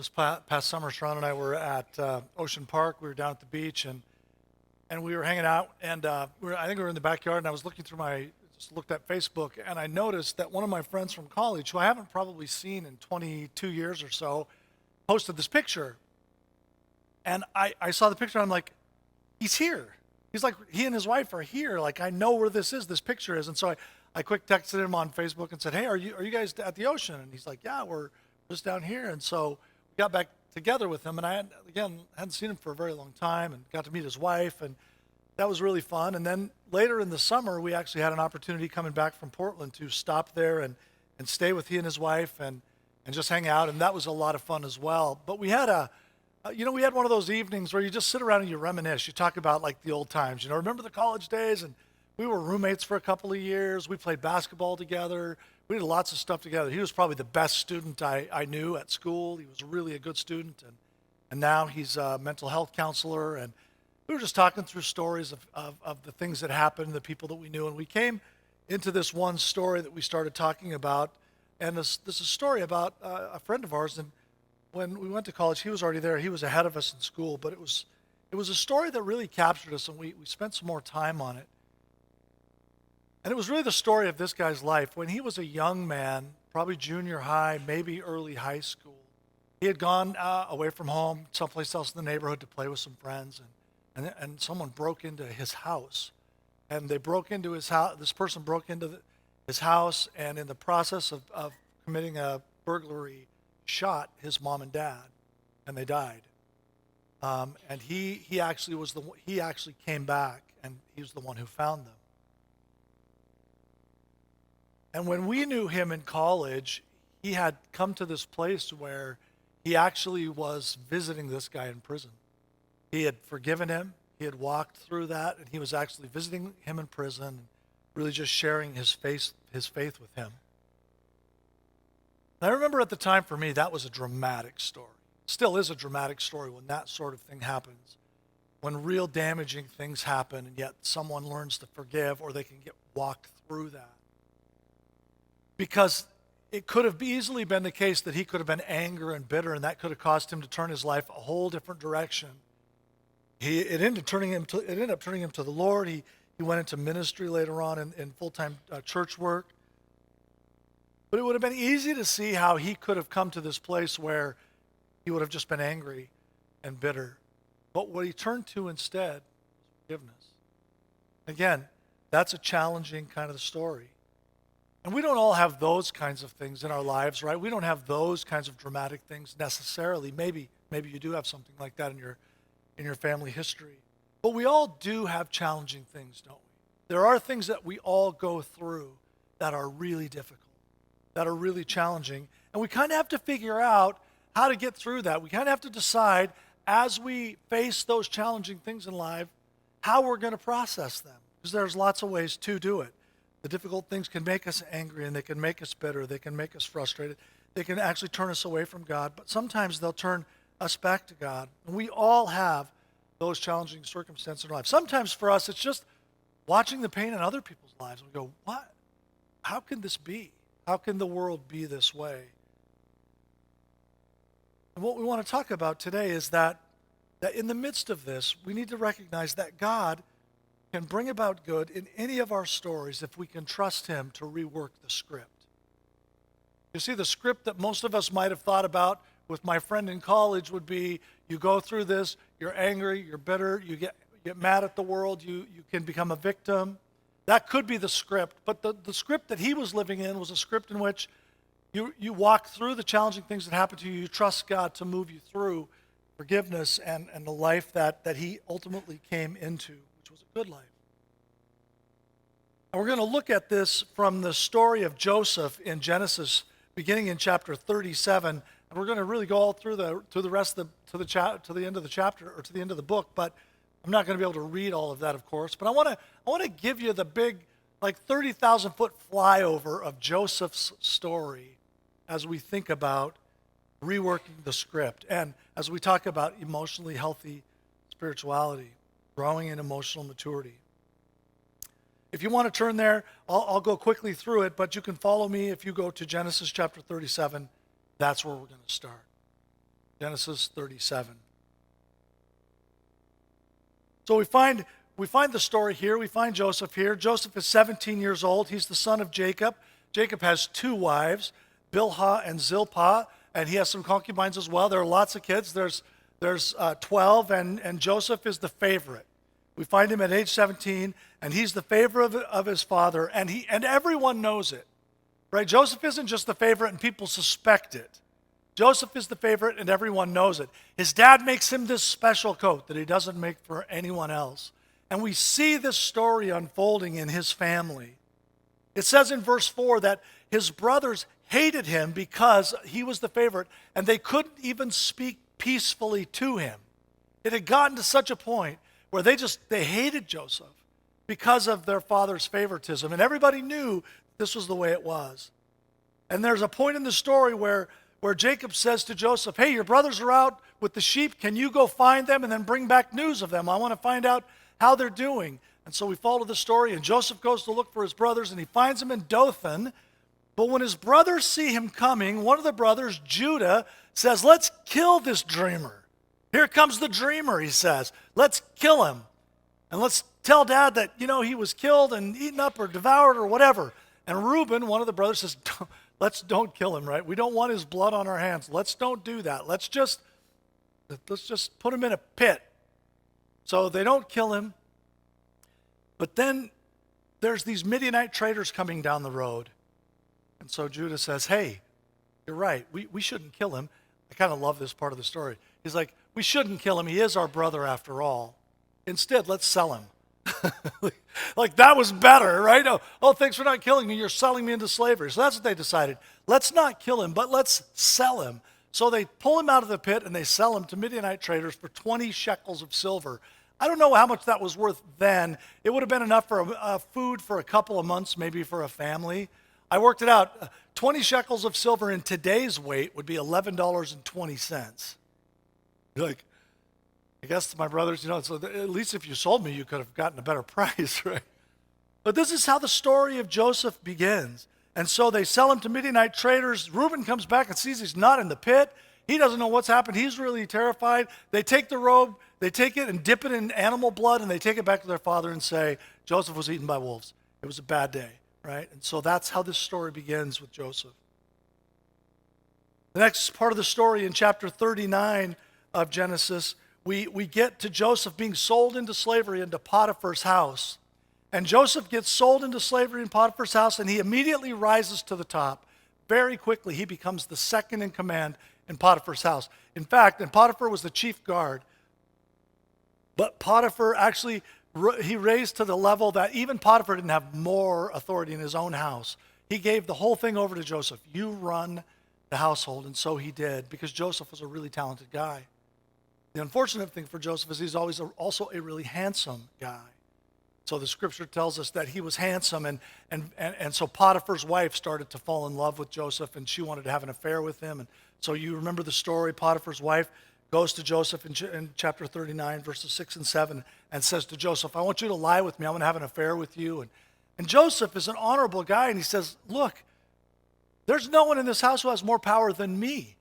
This past summer, Sharon and I were at Ocean Park. We were down at the beach, and we were hanging out. And I think we were in the backyard. And I was looking through just looked at Facebook, and I noticed that one of my friends from college, who I haven't probably seen in 22 years or so, posted this picture. And I saw the picture. And I'm like, he's here. He's like, he and his wife are here. Like, I know where this picture is. And so I quick texted him on Facebook and said, hey, are you guys at the ocean? And he's like, yeah, we're just down here. And so we got back together with him. And I hadn't seen him for a very long time, and got to meet his wife. And that was really fun. And then later in the summer, we actually had an opportunity coming back from Portland to stop there and stay with he and his wife and just hang out. And that was a lot of fun as well. But we had we had one of those evenings where you just sit around and you reminisce. You talk about like the old times, remember the college days? And we were roommates for a couple of years. We played basketball together. We did lots of stuff together. He was probably the best student I knew at school. He was really a good student. And now he's a mental health counselor. And we were just talking through stories of the things that happened, the people that we knew. And we came into this one story that we started talking about. And this is a story about a friend of ours. And when we went to college, he was already there. He was ahead of us in school, but it was a story that really captured us, and we spent some more time on it. And it was really the story of this guy's life. When he was a young man, probably junior high, maybe early high school, he had gone away from home, someplace else in the neighborhood to play with some friends, and someone broke into his house. And they broke into his house. This person broke into his house, and in the process of committing a burglary, shot his mom and dad, and they died. And he actually came back, and he was the one who found them. And when we knew him in college, he had come to this place where he actually was visiting this guy in prison. He had forgiven him. He had walked through that, and he was actually visiting him in prison, really just sharing his faith with him. And I remember at the time, for me, that was a dramatic story. Still is a dramatic story when that sort of thing happens, when real damaging things happen, and yet someone learns to forgive, or they can get walked through that. Because it could have easily been the case that he could have been angry and bitter, and that could have caused him to turn his life a whole different direction. It ended up turning him to the Lord. He went into ministry later on in full-time church work. But it would have been easy to see how he could have come to this place where he would have just been angry and bitter. But what he turned to instead was forgiveness. Again, that's a challenging kind of story. And we don't all have those kinds of things in our lives, right? We don't have those kinds of dramatic things necessarily. Maybe you do have something like that in your family history. But we all do have challenging things, don't we? There are things that we all go through that are really difficult, that are really challenging. And we kind of have to figure out how to get through that. We kind of have to decide, as we face those challenging things in life, how we're going to process them. Because there's lots of ways to do it. The difficult things can make us angry, and they can make us bitter. They can make us frustrated. They can actually turn us away from God. But sometimes they'll turn us back to God. And we all have those challenging circumstances in our life. Sometimes for us, it's just watching the pain in other people's lives. We go, what? How can this be? How can the world be this way? And what we want to talk about today is that in the midst of this, we need to recognize that God can bring about good in any of our stories if we can trust him to rework the script. You see, the script that most of us might have thought about with my friend in college would be, you go through this, you're angry, you're bitter, you get mad at the world, you can become a victim. That could be the script, but the script that he was living in was a script in which you walk through the challenging things that happen to you, you trust God to move you through forgiveness and the life that he ultimately came into, which was a good life. And we're going to look at this from the story of Joseph in Genesis, beginning in chapter 37, and we're going to really go all through the rest of to the end of the chapter, or to the end of the book. But I'm not going to be able to read all of that, of course. But I want to give you the big, like 30,000 foot flyover of Joseph's story as we think about reworking the script, and as we talk about emotionally healthy spirituality, growing in emotional maturity. If you want to turn there, I'll go quickly through it, but you can follow me if you go to Genesis chapter 37. That's where we're going to start. Genesis 37. So we find the story here. We find Joseph here. Joseph is 17 years old. He's the son of Jacob. Jacob has two wives, Bilhah and Zilpah, and he has some concubines as well. There are lots of kids. There's 12, and Joseph is the favorite. We find him at age 17, and he's the favorite of his father, and everyone knows it, right? Joseph isn't just the favorite, and people suspect it. Joseph is the favorite, and everyone knows it. His dad makes him this special coat that he doesn't make for anyone else. And we see this story unfolding in his family. It says in verse 4 that his brothers hated him because he was the favorite, and they couldn't even speak peacefully to him. It had gotten to such a point where they hated Joseph because of their father's favoritism, and everybody knew this was the way it was. And there's a point in the story where Jacob says to Joseph, hey, your brothers are out with the sheep. Can you go find them and then bring back news of them? I want to find out how they're doing. And so we follow the story, and Joseph goes to look for his brothers, and he finds them in Dothan. But when his brothers see him coming, one of the brothers, Judah, says, let's kill this dreamer. Here comes the dreamer, he says. Let's kill him. And let's tell Dad that, he was killed and eaten up or devoured or whatever. And Reuben, one of the brothers, says, don't kill him, right? We don't want his blood on our hands. Let's don't do that. Let's just put him in a pit. So they don't kill him. But then there's these Midianite traders coming down the road. And so Judah says, hey, you're right. We shouldn't kill him. I kind of love this part of the story. He's like, we shouldn't kill him. He is our brother after all. Instead, let's sell him. Like that was better, right? Oh, thanks for not killing me. You're selling me into slavery. So that's what they decided. Let's not kill him, but let's sell him. So they pull him out of the pit and they sell him to Midianite traders for 20 shekels of silver. I don't know how much that was worth then. It would have been enough for food for a couple of months, maybe for a family. I worked it out. 20 shekels of silver in today's weight would be $11.20. You're like, I guess my brothers, so at least if you sold me, you could have gotten a better price, right? But this is how the story of Joseph begins. And so they sell him to Midianite traders. Reuben comes back and sees he's not in the pit. He doesn't know what's happened. He's really terrified. They take the robe, they take it and dip it in animal blood, and they take it back to their father and say, Joseph was eaten by wolves. It was a bad day, right? And so that's how this story begins with Joseph. The next part of the story in chapter 39 of Genesis, we get to Joseph being sold into slavery into Potiphar's house. And Joseph gets sold into slavery in Potiphar's house, and he immediately rises to the top. Very quickly, he becomes the second in command in Potiphar's house. In fact, and Potiphar was the chief guard, but Potiphar actually, he raised to the level that even Potiphar didn't have more authority in his own house. He gave the whole thing over to Joseph. You run the household, and so he did, because Joseph was a really talented guy. The unfortunate thing for Joseph is he's always also a really handsome guy. So the scripture tells us that he was handsome, and so Potiphar's wife started to fall in love with Joseph, and she wanted to have an affair with him. And so you remember the story. Potiphar's wife goes to Joseph in chapter 39, verses 6 and 7, and says to Joseph, I want you to lie with me. I want to have an affair with you. And Joseph is an honorable guy, and he says, look, there's no one in this house who has more power than me.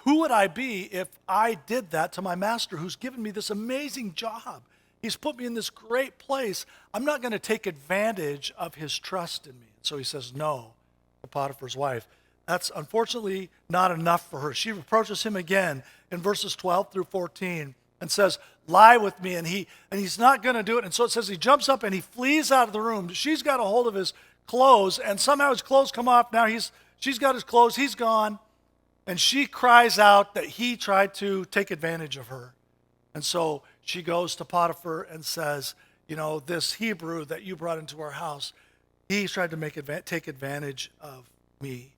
Who would I be if I did that to my master who's given me this amazing job? He's put me in this great place. I'm not going to take advantage of his trust in me. So he says no to Potiphar's wife. That's unfortunately not enough for her. She reproaches him again in verses 12 through 14 and says, lie with me. And he's not going to do it. And so it says he jumps up and he flees out of the room. She's got a hold of his clothes, and somehow his clothes come off. Now she's got his clothes. He's gone. And she cries out that he tried to take advantage of her. And so she goes to Potiphar and says, this Hebrew that you brought into our house, he tried to take advantage of me.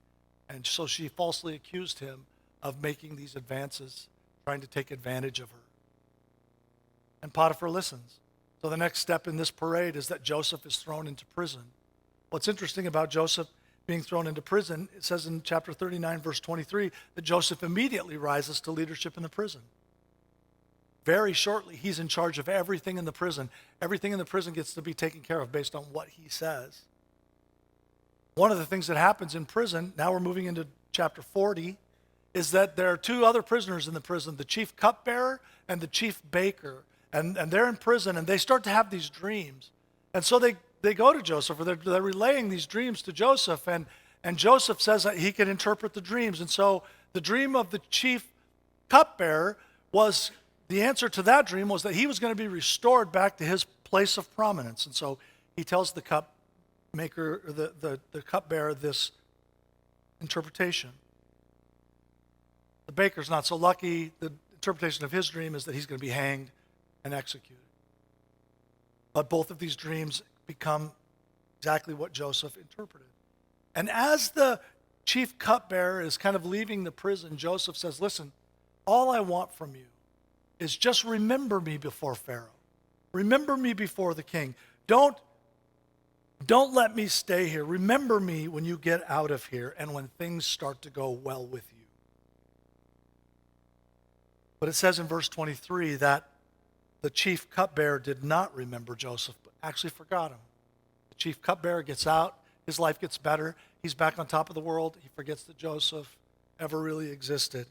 And so she falsely accused him of making these advances, trying to take advantage of her. And Potiphar listens. So the next step in this parade is that Joseph is thrown into prison. What's interesting about Joseph being thrown into prison, it says in chapter 39, verse 23, that Joseph immediately rises to leadership in the prison. Very shortly, he's in charge of everything in the prison. Everything in the prison gets to be taken care of based on what he says. One of the things that happens in prison, now we're moving into chapter 40, is that there are two other prisoners in the prison, the chief cupbearer and the chief baker. And they're in prison, and they start to have these dreams. And so they go to Joseph, or they're relaying these dreams to Joseph, and Joseph says that he can interpret the dreams. And so the dream of the chief cupbearer was, the answer to that dream was that he was going to be restored back to his place of prominence. And so he tells the cup maker, the cupbearer, this interpretation. The baker's not so lucky. The interpretation of his dream is that he's going to be hanged and executed. But both of these dreams become exactly what Joseph interpreted. And as the chief cupbearer is kind of leaving the prison, Joseph says, listen, all I want from you is just remember me before Pharaoh. Remember me before the king. Don't let me stay here. Remember me when you get out of here and when things start to go well with you. But it says in verse 23 that the chief cupbearer did not remember Joseph, but actually forgot him. The chief cupbearer gets out. His life gets better. He's back on top of the world. He forgets that Joseph ever really existed.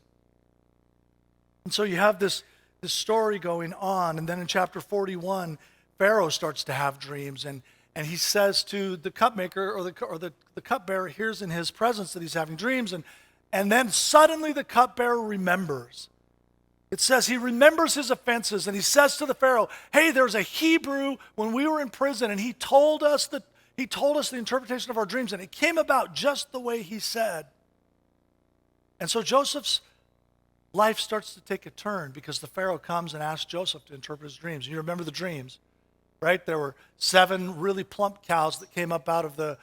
And so you have this story going on. And then in chapter 41, Pharaoh starts to have dreams. And he says to the cupmaker, or the cupbearer hears in his presence that he's having dreams. And then suddenly the cupbearer remembers. It says he remembers his offenses, and he says to the Pharaoh, hey, there's a Hebrew when we were in prison, and he told us the interpretation of our dreams, and it came about just the way he said. And so Joseph's life starts to take a turn because the Pharaoh comes and asks Joseph to interpret his dreams. You remember the dreams, right? There were 7 really plump cows that came up out of the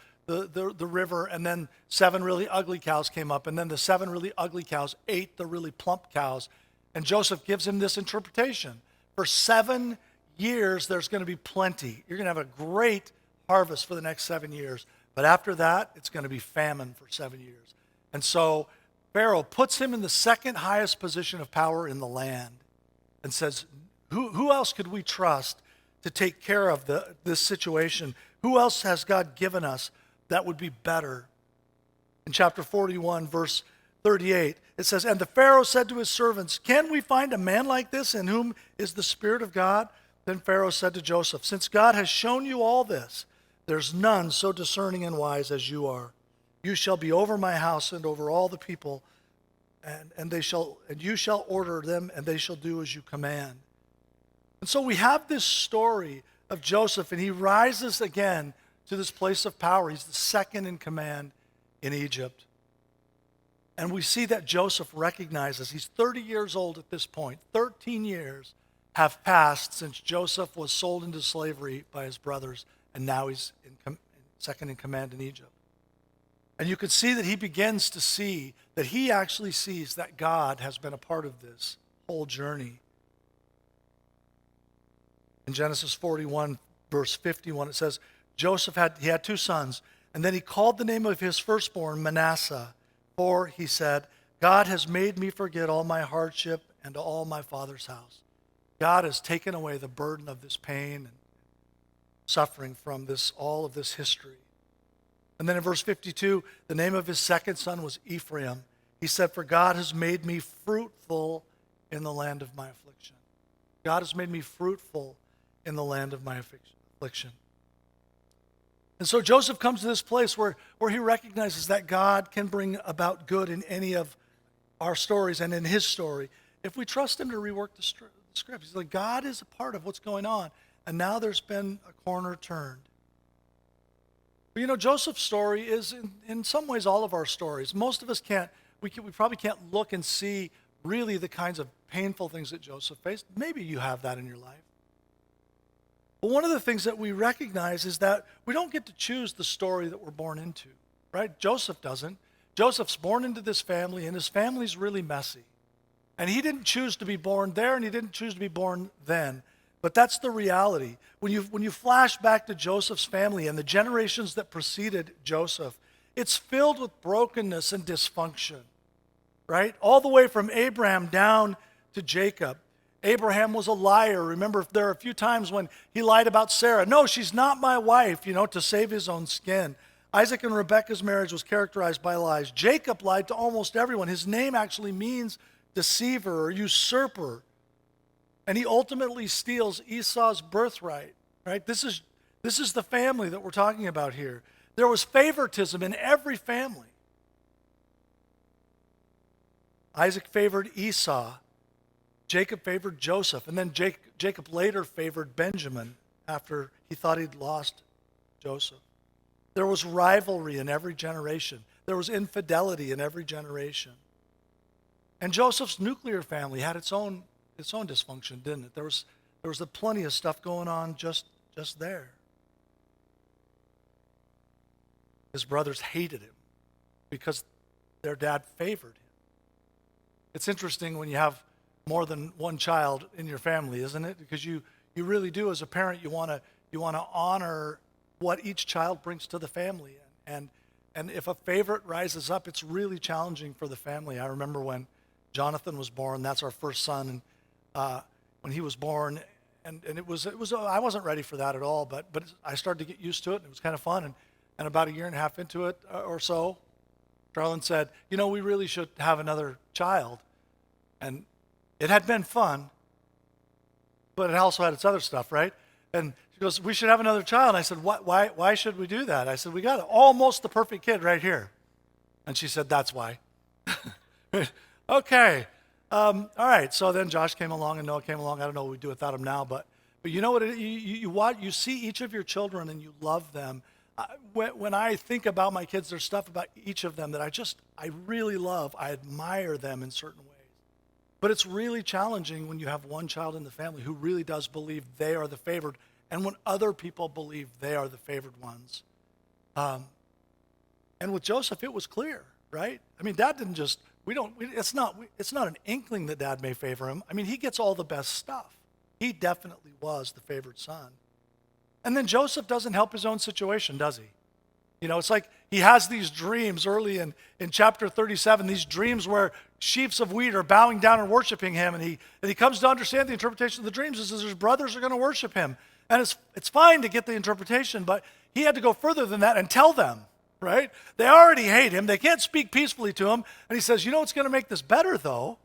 river, and then 7 really ugly cows came up, and then the 7 really ugly cows ate the really plump cows. And Joseph gives him this interpretation. For 7 years, there's going to be plenty. You're going to have a great harvest for the next 7 years. But after that, it's going to be famine for 7 years. And so Pharaoh puts him in the second highest position of power in the land and says, who else could we trust to take care of this situation? Who else has God given us that would be better? In chapter 41, verse 38, it says, and the Pharaoh said to his servants, can we find a man like this in whom is the Spirit of God? Then Pharaoh said to Joseph, since God has shown you all this, there's none so discerning and wise as you are. You shall be over my house and over all the people, and you shall order them, and they shall do as you command. And so we have this story of Joseph, and he rises again to this place of power. He's the second in command in Egypt. And we see that Joseph recognizes, he's 30 years old at this point. 13 years have passed since Joseph was sold into slavery by his brothers, and now he's second in command in Egypt. And you could see that he begins to see, that he actually sees that God has been a part of this whole journey. In Genesis 41, verse 51, it says, Joseph had 2 sons, and then he called the name of his firstborn Manasseh, for he said, God has made me forget all my hardship and all my father's house. God has taken away the burden of this pain and suffering from all of this history. And then in verse 52, the name of his second son was Ephraim. He said, for God has made me fruitful in the land of my affliction. God has made me fruitful in the land of my affliction. And so Joseph comes to this place where he recognizes that God can bring about good in any of our stories and in his story. If we trust him to rework the script, he's like, God is a part of what's going on. And now there's been a corner turned. But you know, Joseph's story is in some ways all of our stories. Most of us we probably can't look and see really the kinds of painful things that Joseph faced. Maybe you have that in your life. But one of the things that we recognize is that we don't get to choose the story that we're born into, right? Joseph doesn't. Joseph's born into this family, and his family's really messy. And he didn't choose to be born there, and he didn't choose to be born then. But that's the reality. When you flash back to Joseph's family and the generations that preceded Joseph, it's filled with brokenness and dysfunction, right? All the way from Abraham down to Jacob. Abraham was a liar. Remember, there are a few times when he lied about Sarah. No, she's not my wife, to save his own skin. Isaac and Rebekah's marriage was characterized by lies. Jacob lied to almost everyone. His name actually means deceiver or usurper. And he ultimately steals Esau's birthright, right? This is the family that we're talking about here. There was favoritism in every family. Isaac favored Esau. Jacob favored Joseph. And then Jacob later favored Benjamin after he thought he'd lost Joseph. There was rivalry in every generation. There was infidelity in every generation. And Joseph's nuclear family had its own dysfunction, didn't it? There was plenty of stuff going on just there. His brothers hated him because their dad favored him. It's interesting when you have more than one child in your family, isn't it? Because you really do, as a parent, you want to honor what each child brings to the family. And if a favorite rises up, it's really challenging for the family. I remember when Jonathan was born, that's our first son, and when he was born, and it was I wasn't ready for that at all, but I started to get used to it, and it was kind of fun. And about a year and a half into it or so, Charlene said, we really should have another child. And it had been fun, but it also had its other stuff, right? And she goes, we should have another child. And I said, why should we do that? I said, we got almost the perfect kid right here. And she said, that's why. Okay. All right. So then Josh came along and Noah came along. I don't know what we'd do without him now, but you know what? You see each of your children and you love them. When I think about my kids, there's stuff about each of them that I really love. I admire them in certain ways. But it's really challenging when you have one child in the family who really does believe they are the favored, and when other people believe they are the favored ones. And with Joseph, it was clear, right? I mean, Dad didn't just, it's not an inkling that Dad may favor him. I mean, he gets all the best stuff. He definitely was the favored son. And then Joseph doesn't help his own situation, does he? It's like he has these dreams early in chapter 37, these dreams where sheaves of wheat are bowing down and worshiping him, and he comes to understand the interpretation of the dreams. He says his brothers are going to worship him. And it's fine to get the interpretation, but he had to go further than that and tell them, right? They already hate him. They can't speak peacefully to him. And he says, what's going to make this better, though,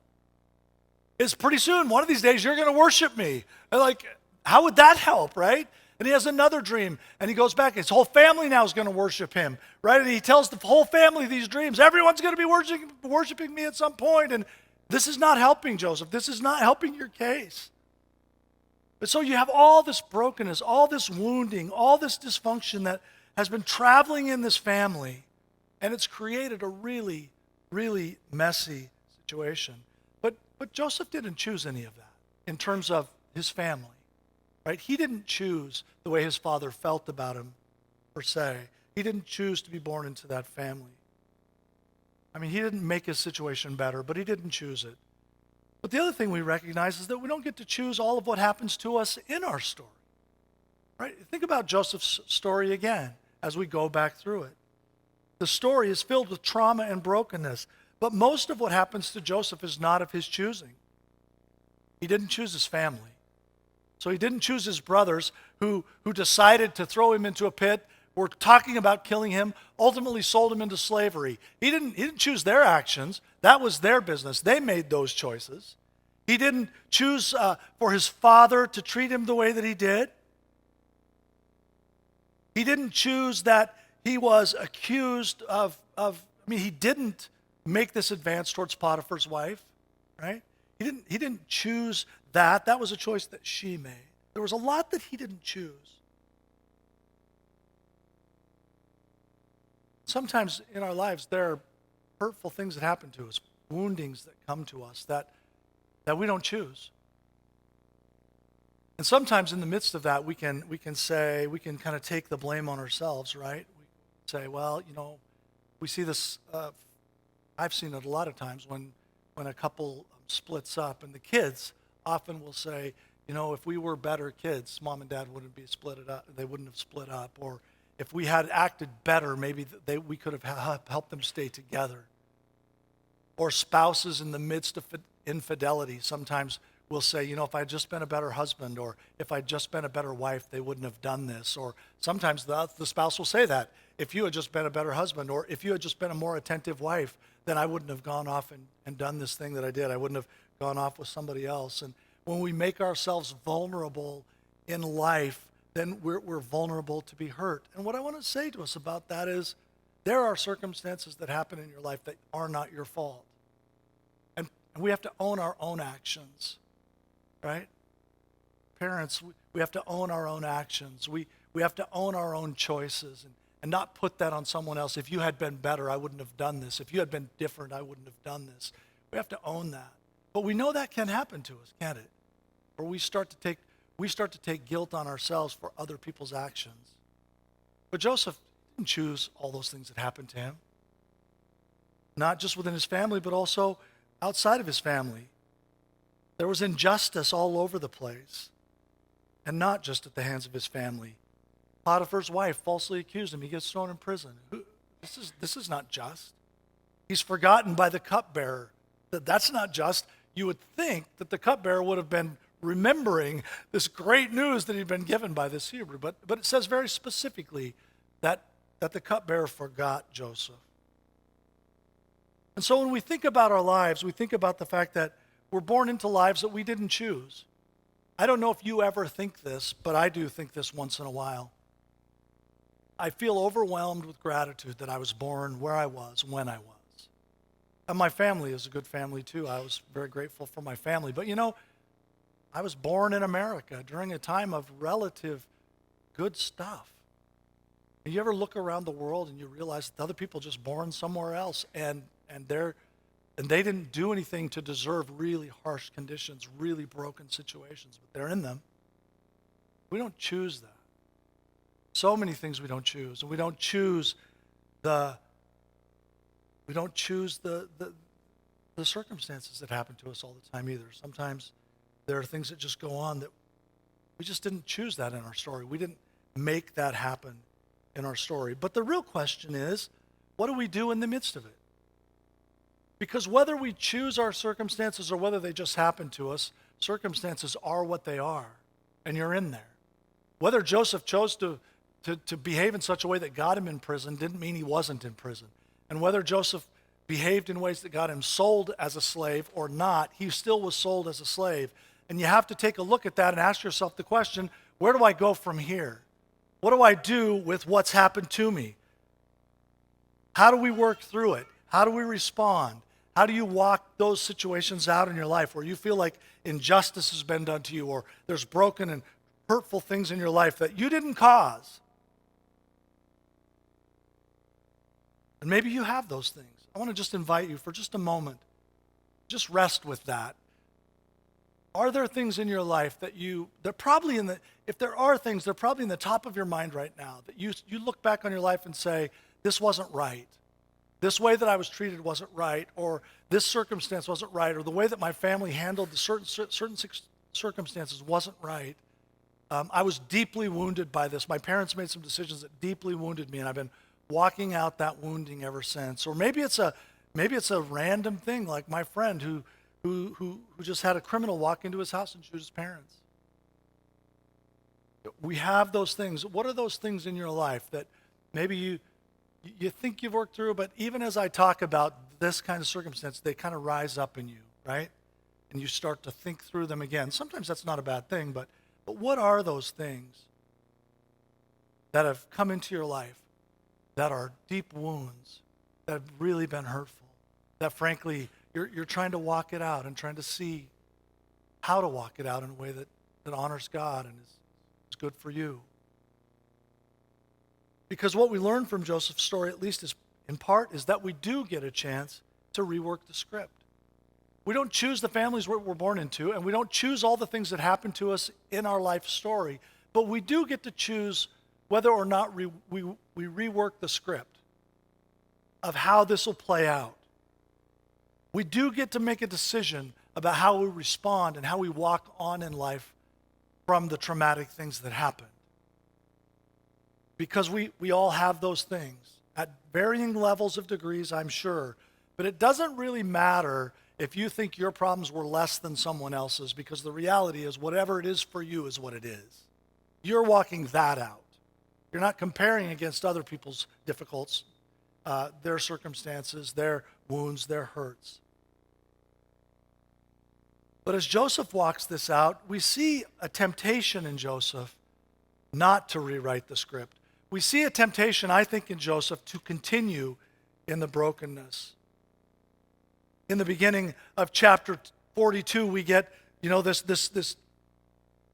is pretty soon, one of these days, you're going to worship me. And how would that help, right? And he has another dream, and he goes back. His whole family now is going to worship him, right? And he tells the whole family these dreams. Everyone's going to be worshiping me at some point, and this is not helping, Joseph. This is not helping your case. But so you have all this brokenness, all this wounding, all this dysfunction that has been traveling in this family, and it's created a really, really messy situation. But Joseph didn't choose any of that in terms of his family. Right? He didn't choose the way his father felt about him, per se. He didn't choose to be born into that family. I mean, he didn't make his situation better, but he didn't choose it. But the other thing we recognize is that we don't get to choose all of what happens to us in our story. Right? Think about Joseph's story again as we go back through it. The story is filled with trauma and brokenness, but most of what happens to Joseph is not of his choosing. He didn't choose his family. So he didn't choose his brothers who decided to throw him into a pit, were talking about killing him, ultimately sold him into slavery. He didn't choose their actions. That was their business. They made those choices. He didn't choose for his father to treat him the way that he did. He didn't choose that he was accused he didn't make this advance towards Potiphar's wife, right? He didn't choose that. That was a choice that she made. There was a lot that he didn't choose. Sometimes in our lives, there are hurtful things that happen to us, woundings that come to us that we don't choose. And sometimes in the midst of that, we can kind of take the blame on ourselves, right? We say, well, we see this, I've seen it a lot of times when a couple splits up, and the kids often will say, if we were better kids, mom and dad wouldn't be split up. They wouldn't have split up. Or if we had acted better, maybe we could have helped them stay together. Or spouses in the midst of infidelity sometimes will say, if I'd just been a better husband, or if I'd just been a better wife, they wouldn't have done this. Or sometimes the spouse will say that, if you had just been a better husband, or if you had just been a more attentive wife, then I wouldn't have gone off and done this thing that I did. I wouldn't have gone off with somebody else. And when we make ourselves vulnerable in life, then we're vulnerable to be hurt. And what I want to say to us about that is, there are circumstances that happen in your life that are not your fault. And we have to own our own actions, right? Parents, we have to own our own actions. We have to own our own choices and not put that on someone else. If you had been better, I wouldn't have done this. If you had been different, I wouldn't have done this. We have to own that. But we know that can happen to us, can't it? Or we start to take guilt on ourselves for other people's actions. But Joseph didn't choose all those things that happened to him. Not just within his family, but also outside of his family. There was injustice all over the place, and not just at the hands of his family. Potiphar's wife falsely accused him. He gets thrown in prison. This is not just. He's forgotten by the cupbearer. That's not just. You would think that the cupbearer would have been remembering this great news that he'd been given by this Hebrew. But it says very specifically that the cupbearer forgot Joseph. And so when we think about our lives, we think about the fact that we're born into lives that we didn't choose. I don't know if you ever think this, but I do think this once in a while. I feel overwhelmed with gratitude that I was born where I was, when I was. And my family is a good family too. I was very grateful for my family. But I was born in America during a time of relative good stuff. And you ever look around the world and you realize that other people just born somewhere else and they didn't do anything to deserve really harsh conditions, really broken situations, but they're in them. We don't choose that. So many things we don't choose, and we don't choose the circumstances that happen to us all the time either. Sometimes there are things that just go on that we just didn't choose that in our story. We didn't make that happen in our story. But the real question is, what do we do in the midst of it? Because whether we choose our circumstances or whether they just happen to us, circumstances are what they are, and you're in there. Whether Joseph chose to behave in such a way that got him in prison didn't mean he wasn't in prison. And whether Joseph behaved in ways that got him sold as a slave or not, he still was sold as a slave. And you have to take a look at that and ask yourself the question, where do I go from here? What do I do with what's happened to me? How do we work through it? How do we respond? How do you walk those situations out in your life where you feel like injustice has been done to you, or there's broken and hurtful things in your life that you didn't cause? And maybe you have those things. I want to just invite you for just a moment. Just rest with that. Are there things in your life that they're probably if there are things, they're probably in the top of your mind right now, that you look back on your life and say, this wasn't right. This way that I was treated wasn't right, or this circumstance wasn't right, or the way that my family handled the certain circumstances wasn't right. I was deeply wounded by this. My parents made some decisions that deeply wounded me, and I've been walking out that wounding ever since. Or maybe it's a random thing, like my friend who just had a criminal walk into his house and shoot his parents. We have those things. What are those things in your life that maybe you think you've worked through, but even as I talk about this kind of circumstance, they kind of rise up in you, right? And you start to think through them again. Sometimes that's not a bad thing, but what are those things that have come into your life that are deep wounds, that have really been hurtful, that frankly, you're trying to walk it out and trying to see how to walk it out in a way that honors God and is good for you? Because what we learn from Joseph's story, at least in part, is that we do get a chance to rework the script. We don't choose the families we're born into, and we don't choose all the things that happen to us in our life story, but we do get to choose whether or not we rework the script of how this will play out. We do get to make a decision about how we respond and how we walk on in life from the traumatic things that happen. Because we all have those things at varying levels of degrees, I'm sure. But it doesn't really matter if you think your problems were less than someone else's, because the reality is whatever it is for you is what it is. You're walking that out. You're not comparing against other people's difficulties, their circumstances, their wounds, their hurts. But as Joseph walks this out, we see a temptation in Joseph not to rewrite the script. We see a temptation, I think, in Joseph to continue in the brokenness. In the beginning of chapter 42, we get, this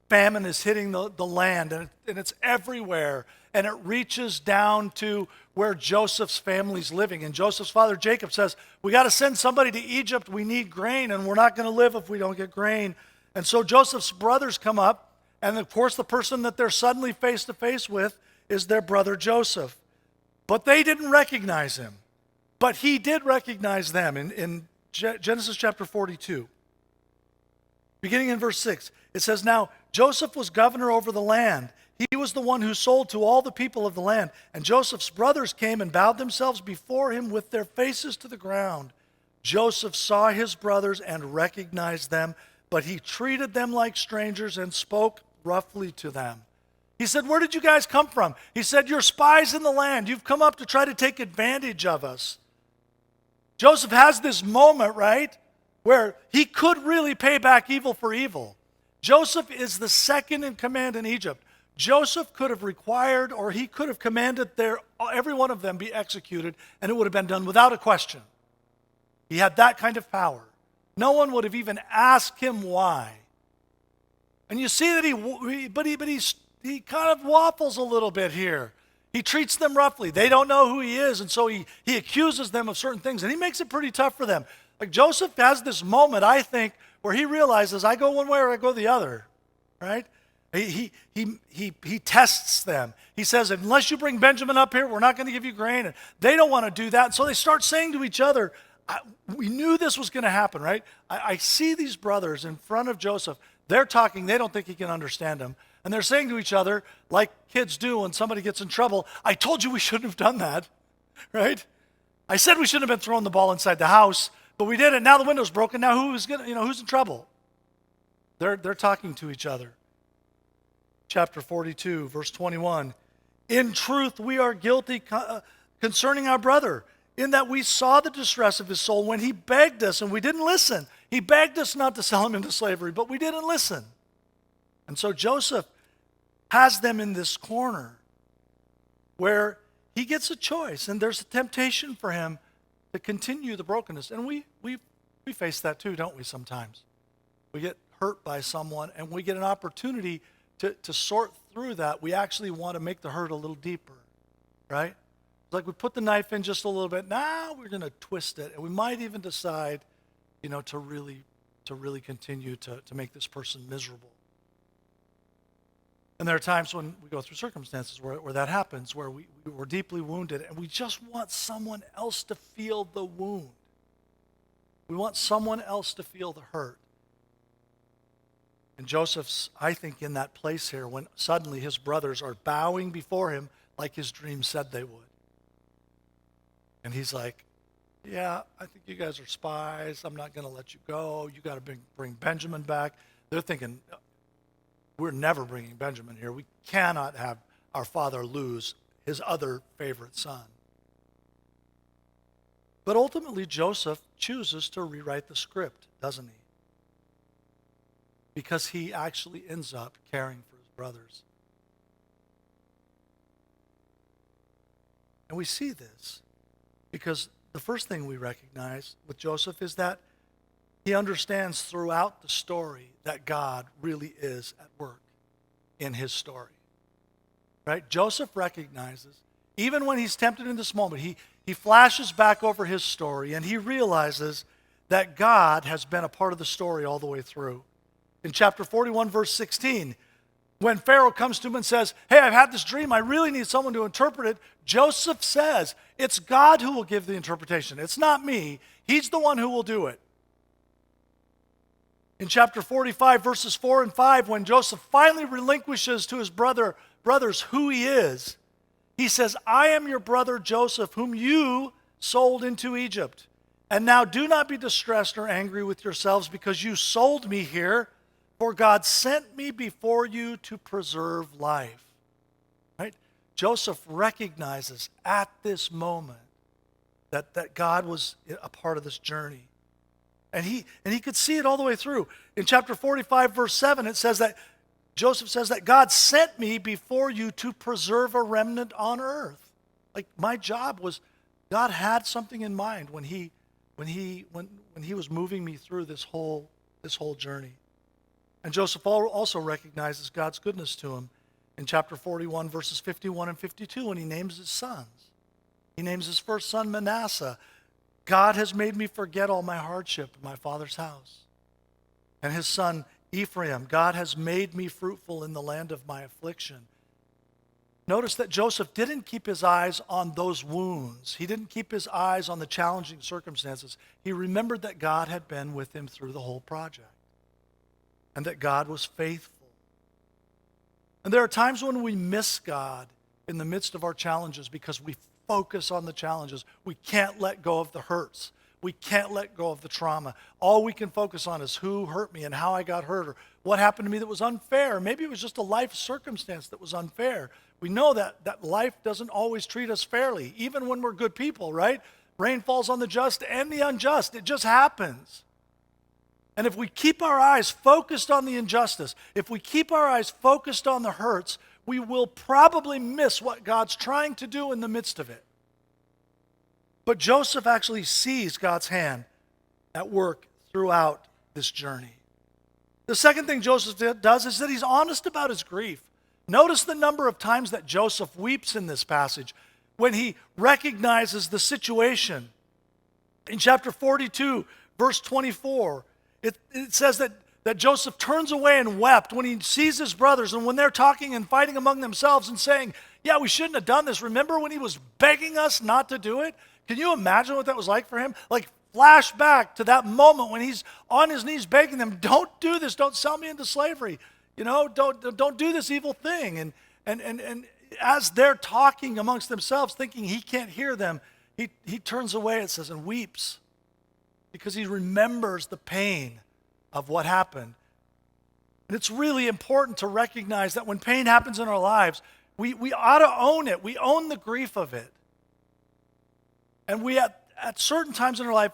famine is hitting the land, and it's everywhere. And it reaches down to where Joseph's family's living. And Joseph's father, Jacob, says, we got to send somebody to Egypt. We need grain, and we're not going to live if we don't get grain. And so Joseph's brothers come up, and of course the person that they're suddenly face to face with is their brother Joseph. But they didn't recognize him. But he did recognize them in Genesis chapter 42. Beginning in verse 6, it says, now Joseph was governor over the land. He was the one who sold to all the people of the land. And Joseph's brothers came and bowed themselves before him with their faces to the ground. Joseph saw his brothers and recognized them, but he treated them like strangers and spoke roughly to them. He said, where did you guys come from? He said, you're spies in the land. You've come up to try to take advantage of us. Joseph has this moment, right, where he could really pay back evil for evil. Joseph is the second in command in Egypt. Joseph could have required, or he could have commanded every one of them be executed, and it would have been done without a question. He had that kind of power. No one would have even asked him why. And you see that he kind of waffles a little bit here. He treats them roughly. They don't know who he is, and so he accuses them of certain things, and he makes it pretty tough for them. Like Joseph has this moment, I think, where he realizes, I go one way or I go the other, right? He tests them. He says, unless you bring Benjamin up here, we're not going to give you grain. And they don't want to do that. And so they start saying to each other, we knew this was going to happen, right? I see these brothers in front of Joseph. They're talking. They don't think he can understand them. And they're saying to each other, like kids do when somebody gets in trouble, I told you we shouldn't have done that, right? I said we shouldn't have been throwing the ball inside the house, but we did it. Now the window's broken. Now who's in trouble? They're talking to each other. Chapter 42, verse 21. In truth, we are guilty concerning our brother, in that we saw the distress of his soul when he begged us and we didn't listen. He begged us not to sell him into slavery, but we didn't listen. And so Joseph has them in this corner where he gets a choice, and there's a temptation for him to continue the brokenness. And we face that too, don't we, sometimes? We get hurt by someone, and we get an opportunity to sort through that. We actually want to make the hurt a little deeper, right? It's like we put the knife in just a little bit. Now we're going to twist it, and we might even decide, to really continue to make this person miserable. And there are times when we go through circumstances where that happens, where we're deeply wounded, and we just want someone else to feel the wound. We want someone else to feel the hurt. And Joseph's, I think, in that place here when suddenly his brothers are bowing before him like his dream said they would. And he's like, yeah, I think you guys are spies. I'm not going to let you go. You got to bring Benjamin back. They're thinking, we're never bringing Benjamin here. We cannot have our father lose his other favorite son. But ultimately, Joseph chooses to rewrite the script, doesn't he? Because he actually ends up caring for his brothers. And we see this because the first thing we recognize with Joseph is that he understands throughout the story that God really is at work in his story. Right? Joseph recognizes, even when he's tempted in this moment, he flashes back over his story and he realizes that God has been a part of the story all the way through. In chapter 41, verse 16, when Pharaoh comes to him and says, hey, I've had this dream. I really need someone to interpret it. Joseph says, it's God who will give the interpretation. It's not me. He's the one who will do it. In chapter 45, verses 4 and 5, when Joseph finally relinquishes to his brothers who he is, he says, I am your brother Joseph, whom you sold into Egypt. And now do not be distressed or angry with yourselves because you sold me here, for God sent me before you to preserve life. Right? Joseph recognizes at this moment that God was a part of this journey. And he could see it all the way through. In chapter 45, verse 7, it says that Joseph says that God sent me before you to preserve a remnant on earth. Like my job was, God had something in mind when he was moving me through this whole journey. And Joseph also recognizes God's goodness to him in chapter 41, verses 51 and 52, when he names his sons. He names his first son Manasseh. God has made me forget all my hardship in my father's house. And his son Ephraim, God has made me fruitful in the land of my affliction. Notice that Joseph didn't keep his eyes on those wounds. He didn't keep his eyes on the challenging circumstances. He remembered that God had been with him through the whole project and that God was faithful. And there are times when we miss God in the midst of our challenges because we focus on the challenges. We can't let go of the hurts. We can't let go of the trauma. All we can focus on is who hurt me and how I got hurt or what happened to me that was unfair. Maybe it was just a life circumstance that was unfair. We know that life doesn't always treat us fairly, even when we're good people, right? Rain falls on the just and the unjust. It just happens. And if we keep our eyes focused on the injustice, if we keep our eyes focused on the hurts, we will probably miss what God's trying to do in the midst of it. But Joseph actually sees God's hand at work throughout this journey. The second thing Joseph does is that he's honest about his grief. Notice the number of times that Joseph weeps in this passage when he recognizes the situation. In chapter 42, verse 24, it says that Joseph turns away and wept when he sees his brothers and when they're talking and fighting among themselves and saying, yeah, we shouldn't have done this. Remember when he was begging us not to do it? Can you imagine what that was like for him? Like flash back to that moment when he's on his knees begging them, don't do this, don't sell me into slavery. You know, don't do this evil thing. And as they're talking amongst themselves, thinking he can't hear them, he turns away, it says, and weeps because he remembers the pain of what happened. And it's really important to recognize that when pain happens in our lives, we ought to own it. We own the grief of it. And we, at certain times in our life,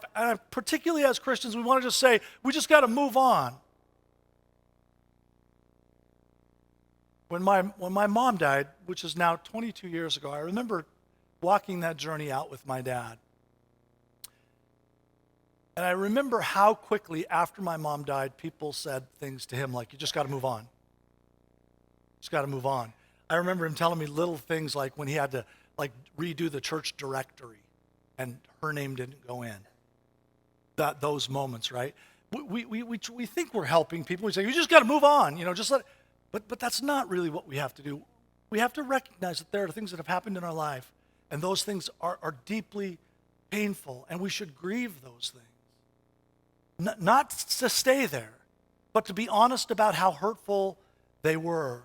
particularly as Christians, we want to just say, we just got to move on. When my mom died, which is now 22 years ago, I remember walking that journey out with my dad. And I remember how quickly after my mom died, people said things to him like, you just got to move on. Just got to move on. I remember him telling me little things like when he had to redo the church directory and her name didn't go in. Those moments, right? We think we're helping people. We say, you just got to move on, just let it. But that's not really what we have to do. We have to recognize that there are things that have happened in our life, and those things are deeply painful, and we should grieve those things. Not to stay there, but to be honest about how hurtful they were.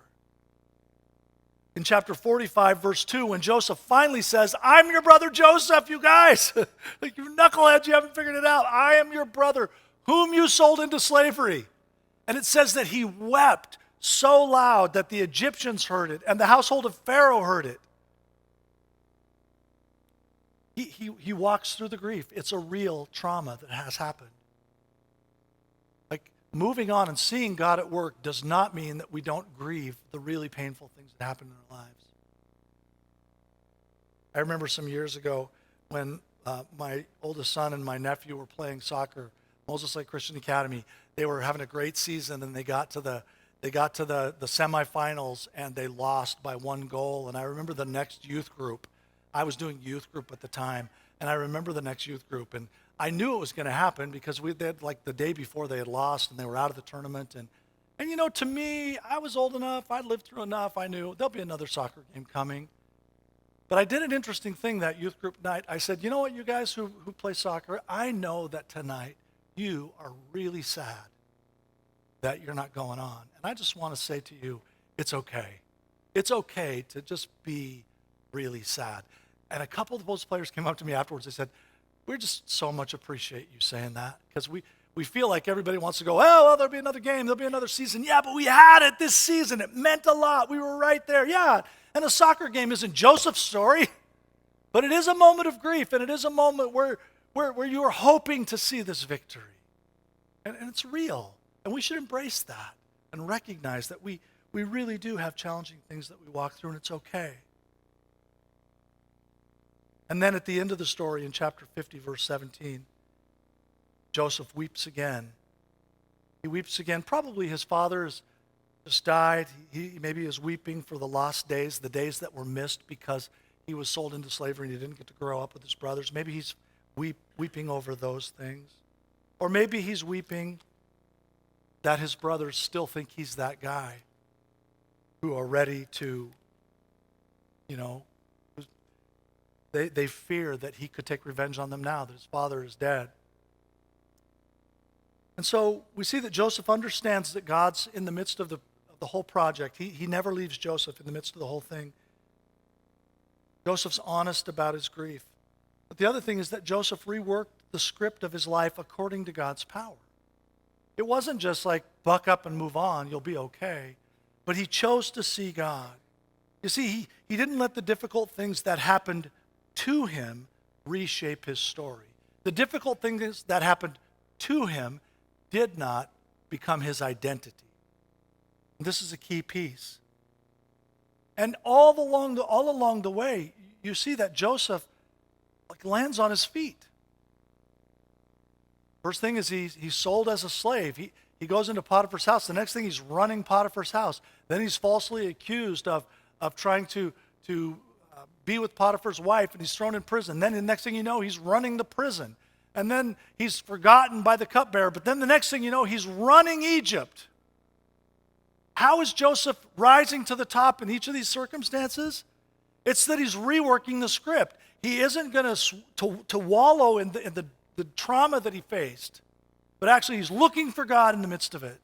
In chapter 45, verse 2, when Joseph finally says, I'm your brother Joseph, you guys. Like you knuckleheads, you haven't figured it out. I am your brother, whom you sold into slavery. And it says that he wept so loud that the Egyptians heard it and the household of Pharaoh heard it. He walks through the grief. It's a real trauma that has happened. Like moving on and seeing God at work does not mean that we don't grieve the really painful things that happen in our lives. I remember some years ago when my oldest son and my nephew were playing soccer, Moses Lake Christian Academy. They were having a great season, and they got to the semifinals, and they lost by 1 goal. And I remember the next youth group. I was doing youth group at the time, and I remember the next youth group, and I knew it was going to happen because they had the day before they had lost, and they were out of the tournament. And to me, I was old enough, I'd lived through enough, I knew there'll be another soccer game coming. But I did an interesting thing that youth group night. I said, you know what, you guys who play soccer, I know that tonight you are really sad that you're not going on. And I just want to say to you, it's okay. It's okay to just be really sad. And a couple of those players came up to me afterwards. They said, We just so much appreciate you saying that, because we feel like everybody wants to go, oh, well, there'll be another game, there'll be another season. Yeah, but we had it this season. It meant a lot. We were right there. Yeah, and a soccer game isn't Joseph's story, but it is a moment of grief, and it is a moment where you are hoping to see this victory. And it's real, and we should embrace that and recognize that we really do have challenging things that we walk through, and it's okay. And then at the end of the story in chapter 50, verse 17, Joseph weeps again. He weeps again. Probably his father has just died. He maybe is weeping for the lost days, the days that were missed because he was sold into slavery and he didn't get to grow up with his brothers. Maybe he's weeping over those things. Or maybe he's weeping that his brothers still think he's that guy who are ready to, they fear that he could take revenge on them now that his father is dead. And so we see that Joseph understands that God's in the midst of the whole project. He never leaves Joseph in the midst of the whole thing. Joseph's honest about his grief. But the other thing is that Joseph reworked the script of his life according to God's power. It wasn't just like, buck up and move on, you'll be okay. But he chose to see God. You see, he didn't let the difficult things that happened to him reshape his story. The difficult things that happened to him did not become his identity. This is a key piece. And all along the way, you see that Joseph lands on his feet. First thing is he's sold as a slave. He goes into Potiphar's house. The next thing, he's running Potiphar's house. Then he's falsely accused of trying to be with Potiphar's wife, and he's thrown in prison. Then the next thing you know, he's running the prison. And then he's forgotten by the cupbearer. But then the next thing you know, he's running Egypt. How is Joseph rising to the top in each of these circumstances? It's that he's reworking the script. He isn't going to wallow in the trauma that he faced, but actually he's looking for God in the midst of it.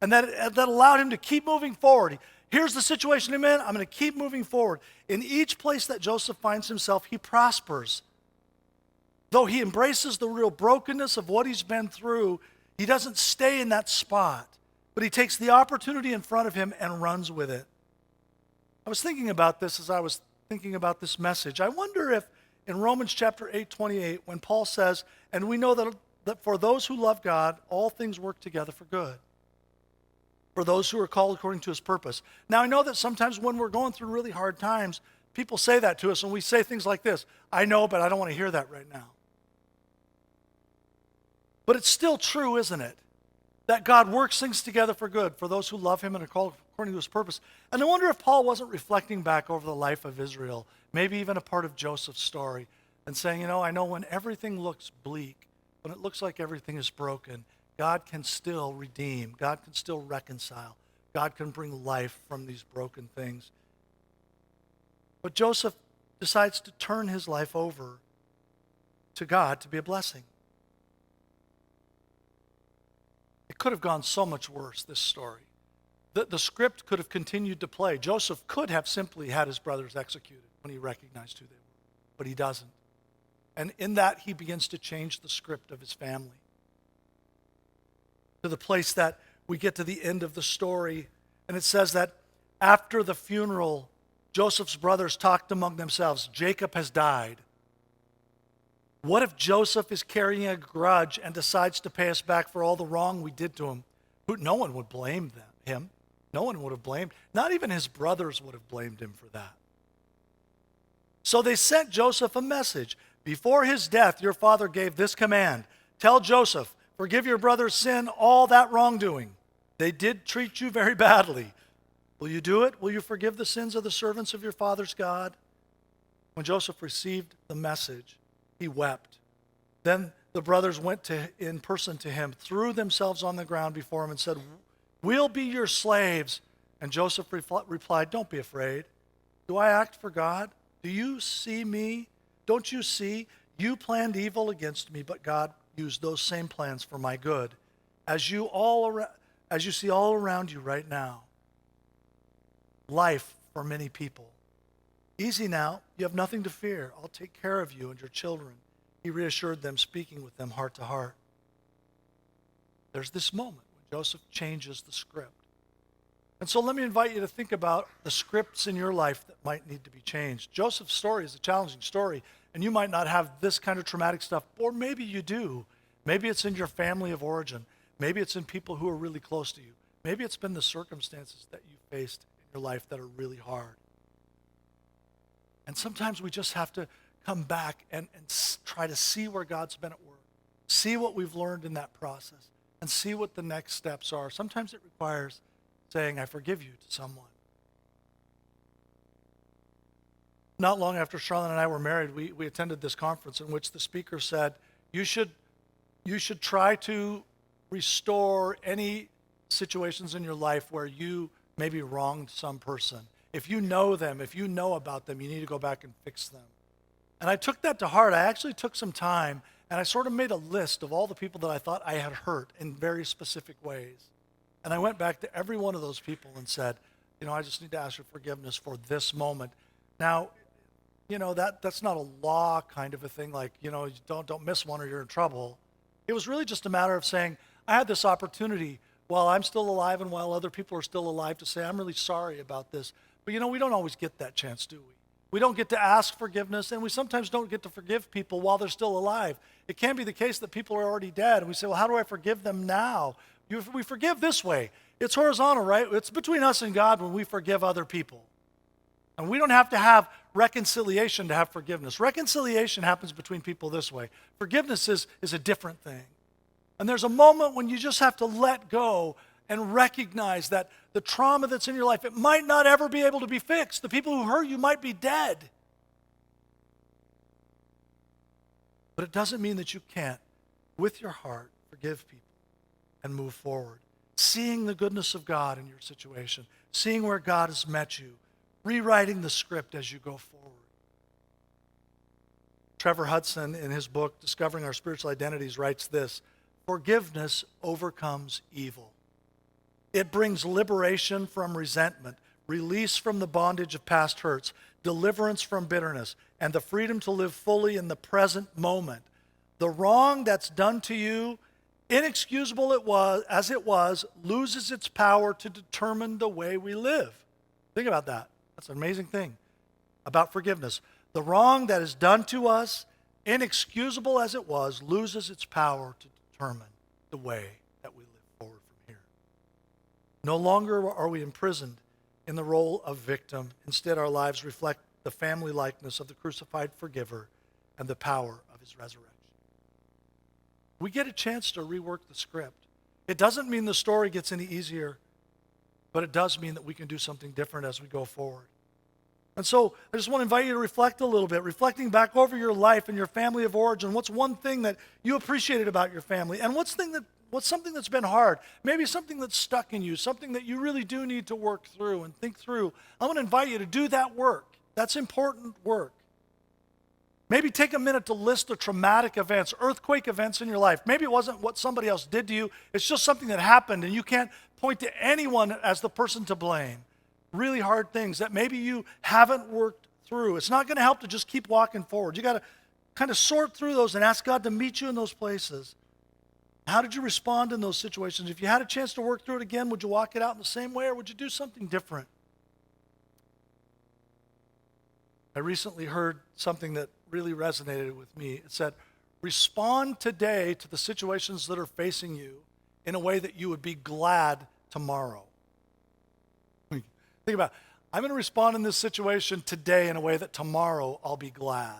And that allowed him to keep moving forward. Here's the situation I'm in. I'm going to keep moving forward. In each place that Joseph finds himself, he prospers. Though he embraces the real brokenness of what he's been through, he doesn't stay in that spot, but he takes the opportunity in front of him and runs with it. I was thinking about this as I was thinking about this message. I wonder if in Romans chapter 8:28, when Paul says, and we know that for those who love God, all things work together for good, for those who are called according to his purpose. Now, I know that sometimes when we're going through really hard times, people say that to us, and we say things like this, I know, but I don't want to hear that right now. But it's still true, isn't it? That God works things together for good for those who love him and are called according to his purpose. And I wonder if Paul wasn't reflecting back over the life of Israel, maybe even a part of Joseph's story, and saying, I know when everything looks bleak, when it looks like everything is broken, God can still redeem. God can still reconcile. God can bring life from these broken things. But Joseph decides to turn his life over to God to be a blessing. It could have gone so much worse, this story. The script could have continued to play. Joseph could have simply had his brothers executed when he recognized who they were, but he doesn't. And in that, he begins to change the script of his family. To the place that we get to the end of the story, and it says that after the funeral, Joseph's brothers talked among themselves, Jacob has died. What if Joseph is carrying a grudge and decides to pay us back for all the wrong we did to him? No one would blame him. No one would have blamed. Not even his brothers would have blamed him for that. So they sent Joseph a message. Before his death, your father gave this command. Tell Joseph, forgive your brother's sin, all that wrongdoing. They did treat you very badly. Will you do it? Will you forgive the sins of the servants of your father's God? When Joseph received the message, he wept. Then the brothers went in person to him, threw themselves on the ground before him and said, we'll be your slaves. And Joseph replied, don't be afraid. Do I act for God? Do you see me? Don't you see? You planned evil against me, but God used those same plans for my good, as you see all around you right now. Life for many people. Easy now. You have nothing to fear. I'll take care of you and your children. he reassured them, speaking with them heart to heart. There's this moment when Joseph changes the script. And so let me invite you to think about the scripts in your life that might need to be changed. Joseph's story is a challenging story, and you might not have this kind of traumatic stuff, or maybe you do. Maybe it's in your family of origin. Maybe it's in people who are really close to you. Maybe it's been the circumstances that you faced in your life that are really hard. And sometimes we just have to come back and try to see where God's been at work, see what we've learned in that process, and see what the next steps are. Sometimes it requires saying, I forgive you to someone. Not long after Charlotte and I were married, we attended this conference in which the speaker said, you should try to restore any situations in your life where you maybe wronged some person. If you know them, if you know about them, you need to go back and fix them. And I took that to heart. I actually took some time and I sort of made a list of all the people that I thought I had hurt in very specific ways. And I went back to every one of those people and said, I just need to ask for forgiveness for this moment. Now, that's not a law kind of a thing, like, don't miss one or you're in trouble. It was really just a matter of saying, I had this opportunity while I'm still alive and while other people are still alive to say, I'm really sorry about this. But we don't always get that chance, do we? We don't get to ask forgiveness, and we sometimes don't get to forgive people while they're still alive. It can be the case that people are already dead, and we say, well, how do I forgive them now? We forgive this way. It's horizontal, right? It's between us and God when we forgive other people. And we don't have to have reconciliation to have forgiveness. Reconciliation happens between people this way. Forgiveness is a different thing. And there's a moment when you just have to let go and recognize that the trauma that's in your life, it might not ever be able to be fixed. The people who hurt you might be dead. But it doesn't mean that you can't, with your heart, forgive people and move forward. Seeing the goodness of God in your situation, seeing where God has met you, rewriting the script as you go forward. Trevor Hudson, in his book, Discovering Our Spiritual Identities, writes this: forgiveness overcomes evil. It brings liberation from resentment, release from the bondage of past hurts, deliverance from bitterness, and the freedom to live fully in the present moment. The wrong that's done to you, inexcusable as it was, loses its power to determine the way we live. Think about that. That's an amazing thing about forgiveness. The wrong that is done to us, inexcusable as it was, loses its power to determine the way that we live forward from here. No longer are we imprisoned in the role of victim. Instead, our lives reflect the family likeness of the crucified forgiver and the power of his resurrection. We get a chance to rework the script. It doesn't mean the story gets any easier, but it does mean that we can do something different as we go forward. And so I just want to invite you to reflect a little bit, reflecting back over your life and your family of origin. What's one thing that you appreciated about your family? And what's something that's been hard? Maybe something that's stuck in you, something that you really do need to work through and think through. I want to invite you to do that work. That's important work. Maybe take a minute to list the traumatic events, earthquake events in your life. Maybe it wasn't what somebody else did to you. It's just something that happened, and you can't point to anyone as the person to blame. Really hard things that maybe you haven't worked through. It's not going to help to just keep walking forward. You got to kind of sort through those and ask God to meet you in those places. How did you respond in those situations? If you had a chance to work through it again, would you walk it out in the same way, or would you do something different? I recently heard something that really resonated with me. It said, respond today to the situations that are facing you in a way that you would be glad tomorrow. Think about it. I'm going to respond in this situation today in a way that tomorrow I'll be glad.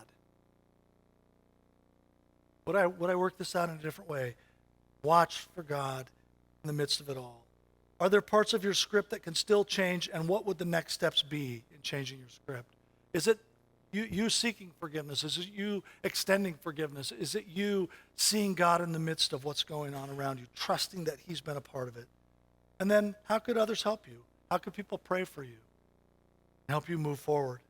Would I work this out in a different way? Watch for God in the midst of it all. Are there parts of your script that can still change, and what would the next steps be in changing your script? Is it you seeking forgiveness? Is it you extending forgiveness? Is it you seeing God in the midst of what's going on around you, trusting that he's been a part of it? And then how could others help you? How could people pray for you and help you move forward?